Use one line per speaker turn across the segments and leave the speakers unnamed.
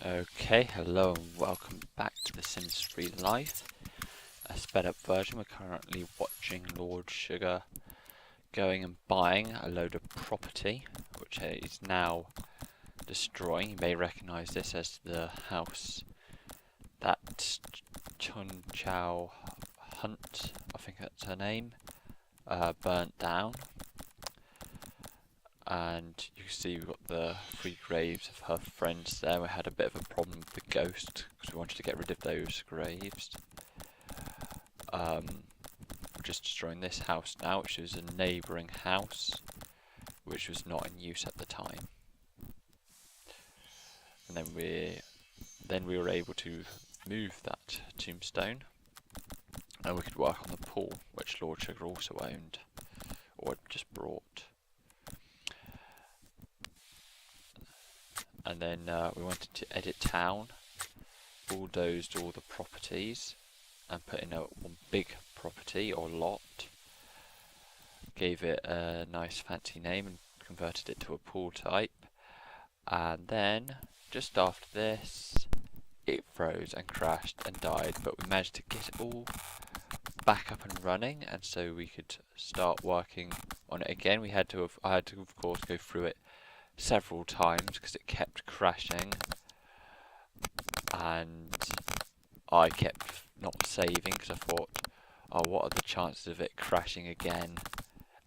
Okay, hello and welcome back to The Sims 3 Life, a sped up version. We're currently watching Lord Sugar going and buying a load of property, which he's now destroying. You may recognise this as the house that Chun Tao Hunt, I think that's her name, burnt down. And you can see we've got the 3 graves of her friends there. We had a bit of a problem with the ghost because we wanted to get rid of those graves. We're just destroying this house now, which is a neighbouring house which was not in use at the time. And then we were able to move that tombstone, and we could work on the pool, which Lord Sugar also owned, or had just brought. And then we wanted to edit town, bulldozed all the properties, and put in one big property or lot. Gave it a nice fancy name and converted it to a pool type. And then, just after this, it froze and crashed and died, but we managed to get it all back up and running, and so we could start working on it again. I had to of course go through it several times because it kept crashing, and I kept not saving because I thought, oh, what are the chances of it crashing again?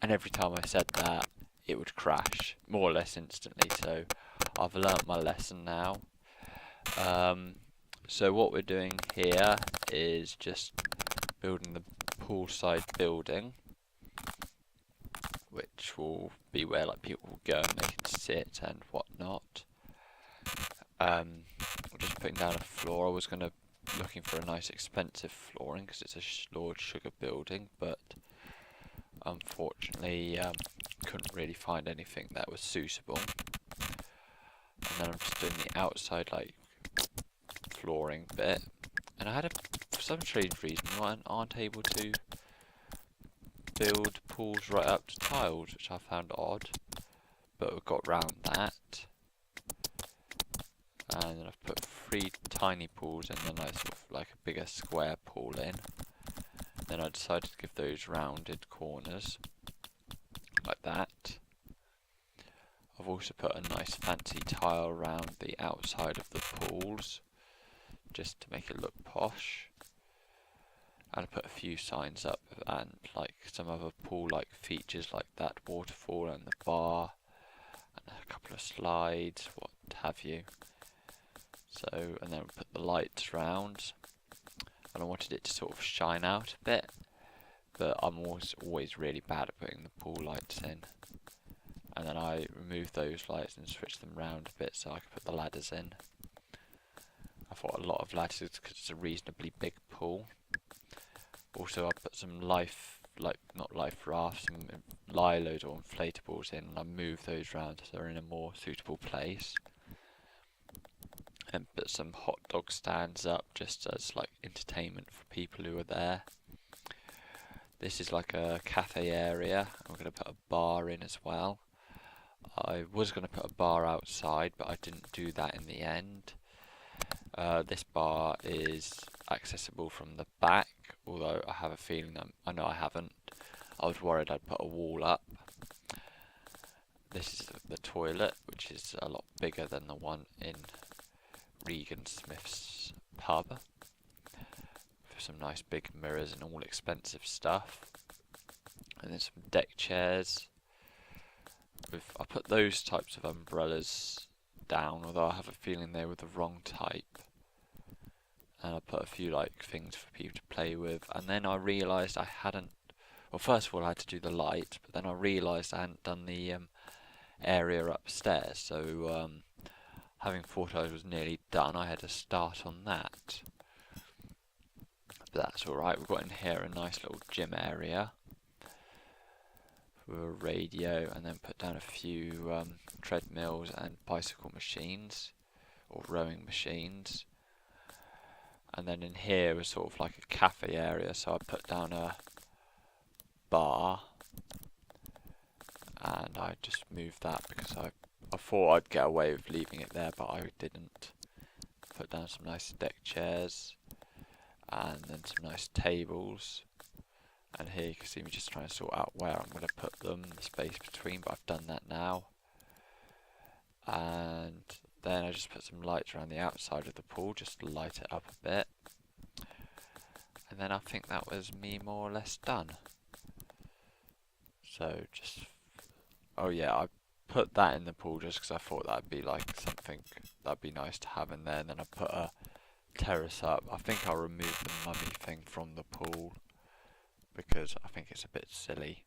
And every time I said that, it would crash more or less instantly. So I've learnt my lesson now. So what we're doing here is just building the poolside building, which will be where people will go and they can sit and whatnot. We're just putting down a floor. I was looking for a nice expensive flooring because it's a Lord Sugar building, but unfortunately couldn't really find anything that was suitable. And then I'm just doing the outside flooring bit, and I had for some strange reason you aren't able to build pools right up to tiles, which I found odd, but we've got round that. And then I've put 3 tiny pools in, then I sort of like a bigger square pool in. Then I decided to give those rounded corners like that. I've also put a nice fancy tile around the outside of the pools just to make it look posh. And I put a few signs up and some other pool features like that waterfall and the bar and a couple of slides, what have you. So, and then we put the lights round, and I wanted it to sort of shine out a bit, but I'm always really bad at putting the pool lights in. And then I removed those lights and switched them round a bit so I could put the ladders in. I thought a lot of ladders because it's a reasonably big pool. Also, I put some not life rafts, some lilos or inflatables in, and I moved those round so they're in a more suitable place. And put some hot dog stands up just as entertainment for people who are there. This is like a cafe area. I'm going to put a bar in as well. I was going to put a bar outside, but I didn't do that in the end. This bar is accessible from the back, although I have a feeling I know I haven't. I was worried I'd put a wall up. This is the toilet, which is a lot bigger than the one in Regan Smith's pub, for some nice big mirrors and all expensive stuff. And then some deck chairs. I put those types of umbrellas down, although I have a feeling they were the wrong type. And I put a few things for people to play with, and then I realised I hadn't. Well, first of all I had to do the light, but then I realised I hadn't done the area upstairs. So having thought I was nearly done, I had to start on that. But that's alright. We've got in here a nice little gym area for a radio, and then put down a few treadmills and bicycle machines or rowing machines. And then in here was sort of like a cafe area, so I put down a bar, and I just moved that because I thought I'd get away with leaving it there, but I didn't. put down some nice deck chairs and then some nice tables. And here you can see me just trying to sort out where I'm going to put them, the space between, but I've done that now. And then I just put some lights around the outside of the pool just to light it up a bit. And then I think that was me more or less done. So just, oh yeah, I put that in the pool just because I thought that'd be like something that'd be nice to have in there. And then I put a terrace up. I think I'll remove the mummy thing from the pool because I think it's a bit silly.